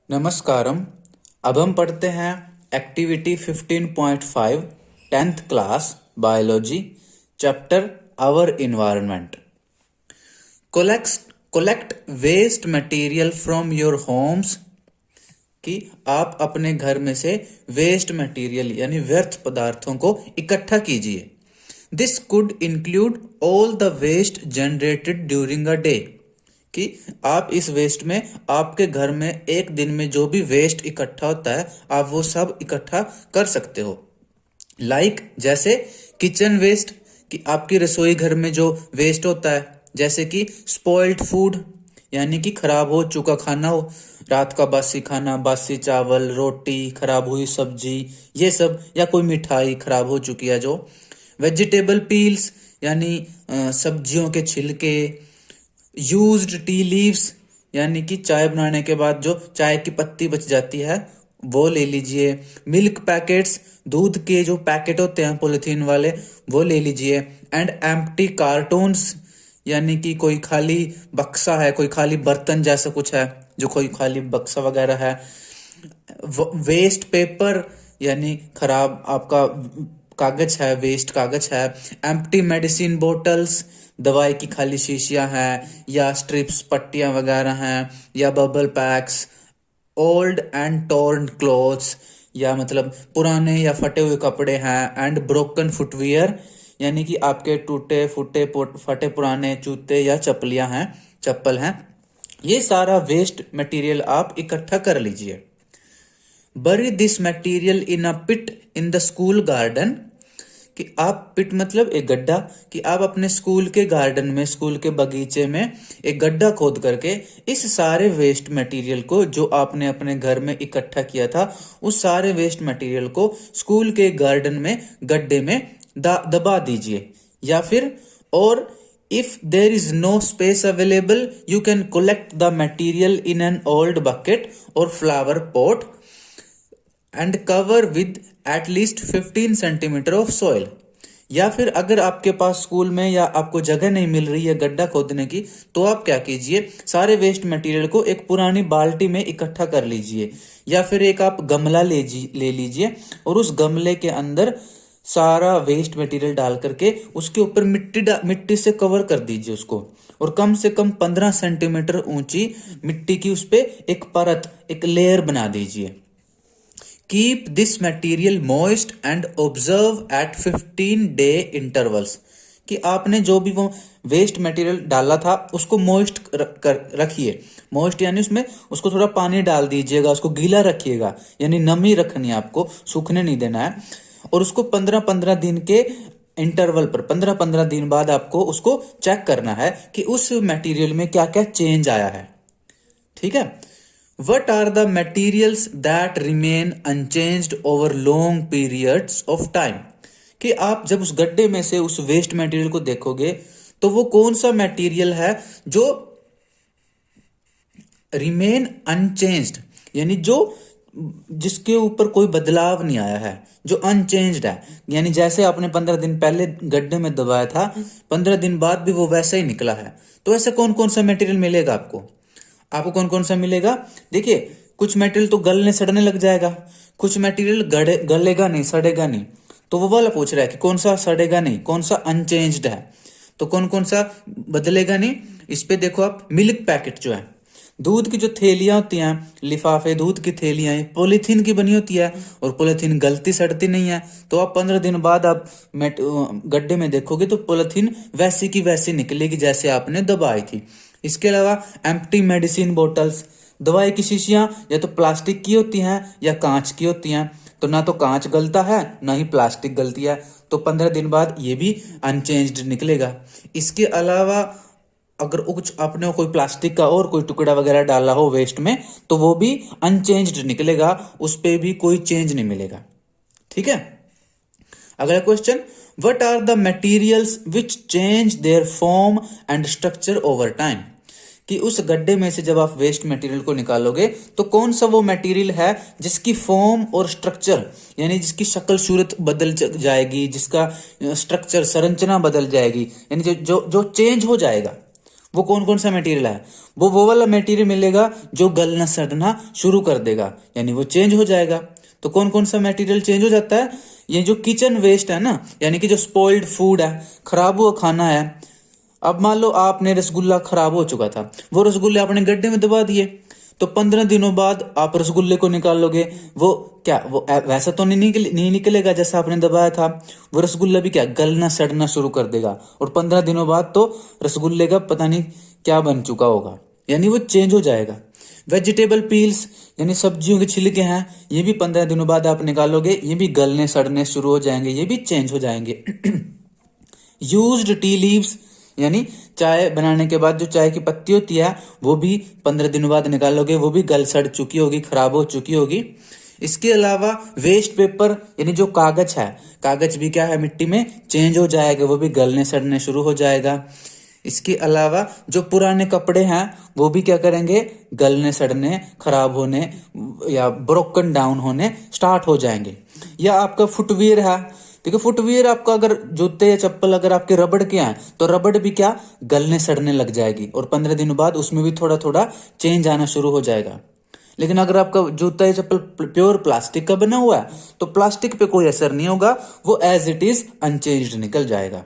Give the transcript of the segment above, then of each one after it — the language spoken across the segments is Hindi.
नमस्कारम। अब हम पढ़ते हैं activity 15.5 10th class biology chapter our environment. Collect waste material from your homes कि आप अपने घर में से वेस्ट मटेरियल यानी व्यर्थ पदार्थों को इकट्ठा कीजिए। This could include all the waste generated during a day कि आप इस वेस्ट में आपके घर में एक दिन में जो भी वेस्ट इकट्ठा होता है आप वो सब इकट्ठा कर सकते हो। जैसे किचन वेस्ट कि आपकी रसोई घर में जो वेस्ट होता है, जैसे कि स्पॉइल्ड फूड यानी कि खराब हो चुका खाना हो, रात का बासी खाना, बासी चावल, रोटी, खराब हुई सब्जी, ये सब, या कोई मिठाई खराब हो चुकी है जो। वेजिटेबल पील्स यानी सब्जियों के छिलके। यूज्ड टी लीव्स यानी कि चाय बनाने के बाद जो चाय की पत्ती बच जाती है वो ले लीजिए। मिल्क पैकेट्स, दूध के जो पैकेट होते हैं पॉलिथीन वाले, वो ले लीजिए। एंड एम्प्टी कार्टून्स यानी कि कोई खाली बक्सा है, कोई खाली बर्तन जैसा कुछ है जो कोई खाली बक्सा वगैरह है। वेस्ट पेपर यानी खराब आपका कागज है, वेस्ट कागज है। एम्प्टी मेडिसिन बोटल्स, दवाई की खाली शीशियां हैं, या स्ट्रिप्स पट्टियां वगैरह हैं, या bubble PACS. Old and torn clothes या मतलब पुराने या फटे हुए कपड़े हैं। एंड ब्रोकन फुटवियर यानी कि आपके टूटे फूटे फटे पुराने जूते या चप्पल हैं। ये सारा वेस्ट मटेरियल आप इकट्ठा कर लीजिए। Bury this material in a pit in the school garden कि आप पिट मतलब एक गड्ढा, कि आप अपने स्कूल के गार्डन में, स्कूल के बगीचे में एक गड्ढा खोद करके इस सारे वेस्ट मटेरियल को जो आपने अपने घर में इकट्ठा किया था उस सारे वेस्ट मटेरियल को स्कूल के गार्डन में गड्ढे में दबा दीजिए। या फिर और if there is no space available you can collect the material in an old bucket और flower pot and cover with at least 15 centimetre of soil. या फिर अगर आपके पास स्कूल में या आपको जगह नहीं मिल रही है गड्ढा खोदने की, तो आप क्या कीजिए, सारे वेस्ट मटेरियल को एक पुरानी बाल्टी में इकट्ठा कर लीजिए। या फिर एक आप गमला ले लीजिए और उस गमले के अंदर सारा वेस्ट मटेरियल डाल करके उसके ऊपर मिट्टी से कवर कर दीजिए उसको, और कम से कम 15 सेंटीमीटर ऊंची मिट्टी की उस पर एक परत, एक लेयर बना दीजिए। Keep this material moist and observe at 15 day intervals कि आपने जो भी वो वेस्ट मटेरियल डाला था उसको मोइस्ट रखिए। मोइस्ट यानी उसमें उसको थोड़ा पानी डाल दीजिएगा, उसको गीला रखिएगा, यानी नमी रखनी है आपको, सूखने नहीं देना है। और उसको 15-15 दिन के इंटरवल पर 15-15 दिन बाद आपको उसको चेक करना है कि उस मटेरियल में क्या क्या चेंज आया है। ठीक है। What are the materials that remain unchanged over long periods of time? कि आप जब उस गड्ढे में से उस वेस्ट मटेरियल को देखोगे तो वो कौन सा मटेरियल है जो रिमेन अनचेंज्ड यानी जो जिसके ऊपर कोई बदलाव नहीं आया है, जो अनचेंज्ड है। यानी जैसे आपने 15 दिन पहले गड्ढे में दबाया था, 15 दिन बाद भी वो वैसा ही निकला है। तो ऐसा कौन कौन सा मटेरियल मिलेगा आपको कौन कौन सा मिलेगा? देखिए, कुछ मटेरियल तो गलने सड़ने लग जाएगा, कुछ मटेरियल गलेगा नहीं, सड़ेगा नहीं। तो वो वाला पूछ रहा है कि कौन सा सड़ेगा नहीं, कौन सा अनचेंज्ड है, तो कौन कौन सा बदलेगा नहीं। इस पे देखो आप, मिल्क पैकेट जो है, दूध की जो थैलियां होती हैं, लिफाफे, दूध की थैलियां पॉलीथीन की बनी होती है और पॉलीथीन गलती सड़ती नहीं है। तो आप 15 दिन बाद आप गड्ढे में देखोगे तो पॉलीथीन वैसी की वैसी निकलेगी जैसे आपने दबाई थी। इसके अलावा एम्प्टी मेडिसिन बोटल्स, दवाई की शीशियां या तो प्लास्टिक की होती हैं या कांच की होती हैं। तो ना तो कांच गलता है ना ही प्लास्टिक गलती है, तो 15 दिन बाद ये भी अनचेंज्ड निकलेगा। इसके अलावा अगर कुछ आपने कोई प्लास्टिक का और कोई टुकड़ा वगैरह डाला हो वेस्ट में तो वो भी अनचेंज्ड निकलेगा, उस पे भी कोई चेंज नहीं मिलेगा। ठीक है। अगला question, what are the materials which change their form and structure over time? कि उस गड्ढे में से जब आप वेस्ट मटेरियल को निकालोगे तो कौन सा वो मटेरियल है जिसकी फॉर्म और स्ट्रक्चर यानी जिसकी शक्ल सूरत बदल जाएगी, जिसका स्ट्रक्चर संरचना बदल जाएगी, यानी जो जो जो चेंज हो जाएगा वो कौन कौन सा मटेरियल है? वो वाला मटेरियल मिलेगा जो गलना सड़ना शुरू कर देगा, यानी वो चेंज हो जाएगा। तो कौन कौन सा मटेरियल चेंज हो जाता है? ये जो किचन वेस्ट है ना, यानी कि जो स्पॉइल्ड फूड है, खराब हुआ खाना है। अब मान लो आपने रसगुल्ला खराब हो चुका था, वो रसगुल्ले आपने गड्ढे में दबा दिए, तो 15 दिनों बाद आप रसगुल्ले को निकालोगे, वो क्या वो वैसा तो नहीं निकलेगा जैसा आपने दबाया था। वो रसगुल्ला भी क्या गलना सड़ना शुरू कर देगा, और 15 दिनों बाद तो रसगुल्ले का पता नहीं क्या बन चुका होगा, यानी वो चेंज हो जाएगा। वेजिटेबल पील्स यानी सब्जियों के छिलके हैं, ये भी 15 दिनों बाद आप निकालोगे, ये भी गलने सड़ने शुरू हो जाएंगे, ये भी चेंज हो जाएंगे। यूज्ड टी लीव्स यानी चाय बनाने के बाद जो चाय की पत्ती होती है, वो भी 15 दिनों बाद निकालोगे, वो भी गल सड़ चुकी होगी, खराब हो चुकी होगी। इसके अलावा वेस्ट पेपर यानी जो कागज है, कागज भी क्या है मिट्टी में चेंज हो जाएगा, वो भी गलने सड़ने शुरू हो जाएगा। इसके अलावा जो पुराने कपड़े हैं वो भी क्या करेंगे, गलने सड़ने, खराब होने या ब्रोकन डाउन होने स्टार्ट हो जाएंगे। या आपका फुटवियर है, ठीक है, फुटवियर आपका अगर जूते या चप्पल अगर आपके रबड़ के हैं तो रबड़ भी क्या गलने सड़ने लग जाएगी, और 15 दिनों बाद उसमें भी थोड़ा थोड़ा चेंज आना शुरू हो जाएगा। लेकिन अगर आपका जूता या चप्पल प्योर प्लास्टिक का बना हुआ है तो प्लास्टिक पे कोई असर नहीं होगा, वो एज इट इज अनचेंज्ड निकल जाएगा।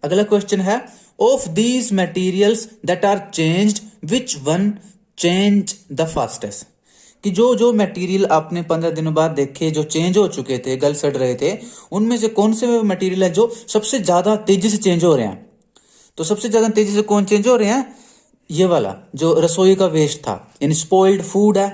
अगला क्वेश्चन है, of these materials that are changed which one change the fastest? कि जो जो मटेरियल आपने 15 दिनों बाद देखे जो चेंज हो चुके थे, गल सड़ रहे थे, उनमें से कौन से मटेरियल है जो सबसे ज्यादा तेजी से चेंज हो रहे हैं? तो सबसे ज्यादा तेजी से कौन चेंज हो रहे हैं? ये वाला जो रसोई का वेस्ट था, यानी स्पॉइल्ड फूड है,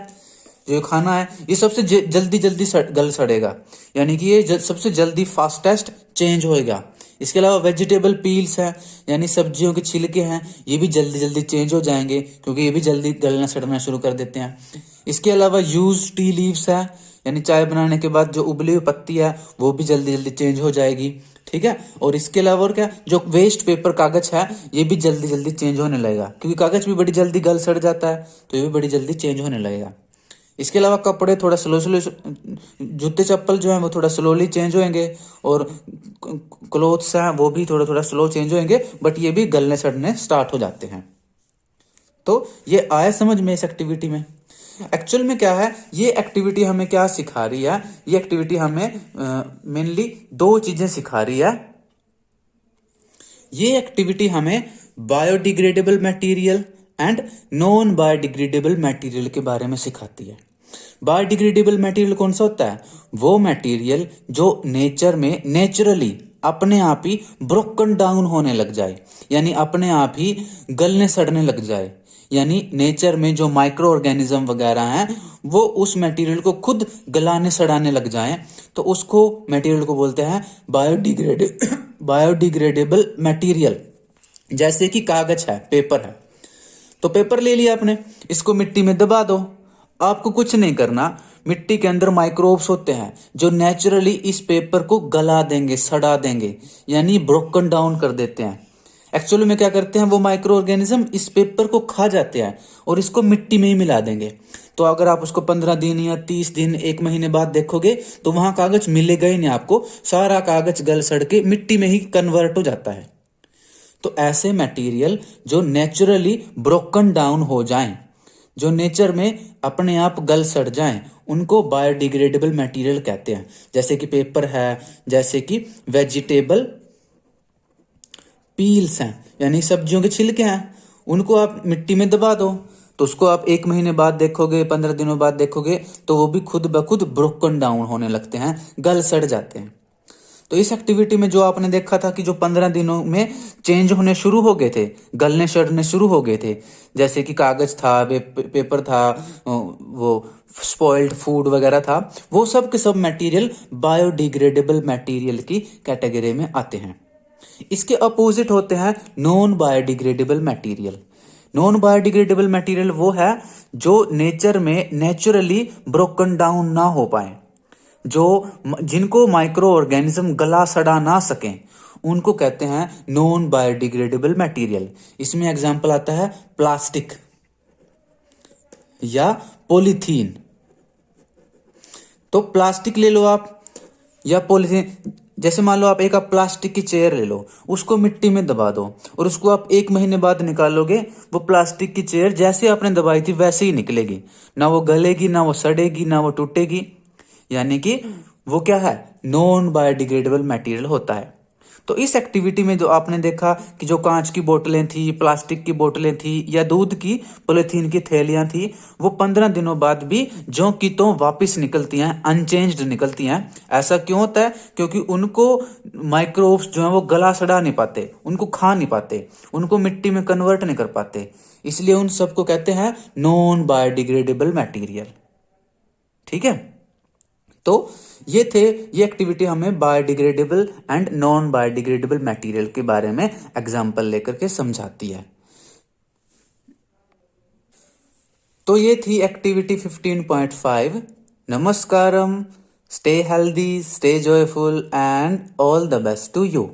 जो खाना है, ये सबसे जल्दी जल्दी गल सड़ेगा, यानी कि ये सबसे जल्दी फास्टेस्ट चेंज होएगा। इसके अलावा वेजिटेबल पील्स है, यानी सब्जियों के छिलके हैं, ये भी जल्दी जल्दी चेंज हो जाएंगे क्योंकि ये भी जल्दी गलना सड़ना शुरू कर देते हैं। इसके अलावा यूज टी लीव्स है, यानी चाय बनाने के बाद जो उबली हुई पत्ती है वो भी जल्दी जल्दी चेंज हो जाएगी, ठीक है। और इसके अलावा और क्या, जो वेस्ट पेपर कागज है ये भी जल्दी जल्दी चेंज होने लगेगा, क्योंकि कागज भी बड़ी जल्दी गल सड़ जाता है, तो ये भी बड़ी जल्दी चेंज होने लगेगा। इसके अलावा कपड़े थोड़ा स्लो जूते चप्पल जो है वो थोड़ा स्लोली चेंज होंगे, और क्लोथ्स हैं वो भी थोड़ा थोड़ा स्लो चेंज होंगे, बट ये भी गलने सड़ने स्टार्ट हो जाते हैं। तो ये आया समझ में इस एक्टिविटी में? एक्चुअल में क्या है, ये एक्टिविटी हमें क्या सिखा रही है? ये एक्टिविटी हमें मेनली दो चीजें सिखा रही है। ये एक्टिविटी हमें biodegradable material and non biodegradable material के बारे में सिखाती है। बायोडिग्रेडेबल मटेरियल कौन सा होता है? वो मटेरियल जो नेचर में नेचुरली अपने आप ही ब्रोकन डाउन होने लग जाए, यानी अपने आप ही गलने सड़ने लग जाए, यानी नेचर में जो माइक्रो ऑर्गेनिज्म वगैरह हैं वो उस मटेरियल को खुद गलाने सड़ाने लग जाएं, तो उसको मटेरियल को बोलते हैं बायोडिग्रेडेबल मटेरियल। जैसे कि कागज है, पेपर है, तो पेपर ले लिया आपने, इसको मिट्टी में दबा दो, आपको कुछ नहीं करना, मिट्टी के अंदर माइक्रोब्स होते हैं जो नेचुरली इस पेपर को गला देंगे, सड़ा देंगे, यानी ब्रोकन डाउन कर देते हैं। एक्चुअली में क्या करते हैं, वो माइक्रो ऑर्गेनिज्म इस पेपर को खा जाते हैं और इसको मिट्टी में ही मिला देंगे। तो अगर आप उसको 15 दिन या 30 दिन 1 महीने बाद देखोगे तो वहां कागज मिलेगा ही नहीं आपको, सारा कागज गल सड़ के मिट्टी में ही कन्वर्ट हो जाता है। तो ऐसे मटेरियल जो नेचुरली ब्रोकन डाउन हो जाएं, जो नेचर में अपने आप गल सड़ जाएं, उनको बायोडिग्रेडेबल मटेरियल कहते हैं। जैसे कि पेपर है, जैसे कि वेजिटेबल पील्स हैं, यानी सब्जियों के छिलके हैं, उनको आप मिट्टी में दबा दो, तो उसको आप 1 महीने बाद देखोगे, 15 दिनों बाद देखोगे, तो वो भी खुद ब खुद ब्रोकन डाउन होने लगते हैं, गल सड़ जाते हैं। तो इस एक्टिविटी में जो आपने देखा था कि जो 15 दिनों में चेंज होने शुरू हो गए थे, गलने सड़ने शुरू हो गए थे, जैसे कि कागज था, पेपर था, वो स्पॉइल्ड फूड वगैरह था, वो सब के सब मटेरियल बायोडिग्रेडेबल मटेरियल की कैटेगरी में आते हैं। इसके अपोजिट होते हैं non biodegradable material. Non biodegradable material वो है जो नेचर में नेचुरली ब्रोकन डाउन ना हो पाए, जो जिनको माइक्रो ऑर्गेनिज्म गला सड़ा ना सकें, उनको कहते हैं नॉन बायोडिग्रेडेबल मटेरियल। इसमें एग्जांपल आता है प्लास्टिक या पॉलीथीन। तो प्लास्टिक ले लो आप या पॉलीथीन, जैसे मान लो आप प्लास्टिक की चेयर ले लो, उसको मिट्टी में दबा दो और उसको आप 1 महीने बाद निकालोगे, वो प्लास्टिक की चेयर जैसे आपने दबाई थी वैसे ही निकलेगी, ना वो गलेगी, ना वो सड़ेगी, ना वो टूटेगी। यानी कि वो क्या है, नॉन बायोडिग्रेडेबल मटेरियल होता है। तो इस एक्टिविटी में जो आपने देखा कि जो कांच की बोतलें थी, प्लास्टिक की बोतलें थी या दूध की पॉलीथीन की थैलियां थी, वो 15 दिनों बाद भी जो की तो वापस निकलती हैं, अनचेंज्ड निकलती हैं। ऐसा क्यों होता है? क्योंकि उनको माइक्रोब्स जो है वो गला सड़ा नहीं पाते, उनको खा नहीं पाते, उनको मिट्टी में कन्वर्ट नहीं कर पाते, इसलिए उन सबको कहते हैं नॉन बायोडिग्रेडेबल मटेरियल। ठीक है, तो ये एक्टिविटी हमें biodegradable and non biodegradable material के बारे में एग्जांपल लेकर के समझाती है। तो ये थी एक्टिविटी 15.5। नमस्कारम, stay healthy, stay joyful and all the best to you.